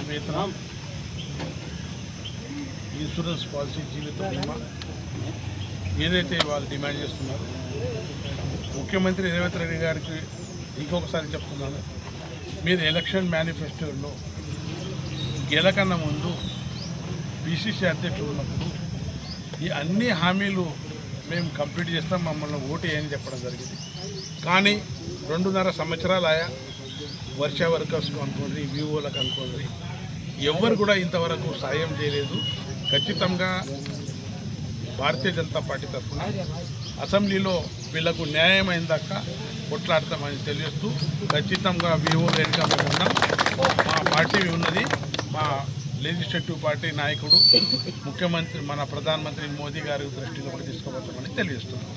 వేతనం, insurance policy, జీవిత బీమా ఏదైతే వాళ్ళు డిమాండ్ చేస్తున్నారో ముఖ్యమంత్రి రేవంత్ రెడ్డి గారికి ఇంకొకసారి చెప్తున్నాను, మీరు ఎలక్షన్ మేనిఫెస్టోలో గెలకన్నా ముందు పిసిసి అధ్యక్షుడు ఉన్నప్పుడు ఈ అన్ని హామీలు మేము కంప్లీట్ చేస్తాం, మమ్మల్ని ఓటు వేయని చెప్పడం జరిగింది. కానీ 2.5 సంవత్సరాలు ఆయా వర్ష వర్కర్స్కు అనుకోండి, వివోలకు అనుకోండి, ఎవరు కూడా ఇంతవరకు సాయం చేయలేదు. ఖచ్చితంగా భారతీయ జనతా పార్టీ తరఫున అసెంబ్లీలో వీళ్లకు న్యాయం అయిందాక కొట్లాడతామని తెలియజేస్తూ ఖచ్చితంగా వివో లేనిగా మేము ఉన్నాం. మా పార్టీ ఉన్నది, మా లెజిస్లేటివ్ పార్టీ నాయకుడు ముఖ్యమంత్రి మన ప్రధానమంత్రి మోదీ గారి దృష్టిలో కూడా తీసుకోబోతామని తెలియజేస్తున్నాం.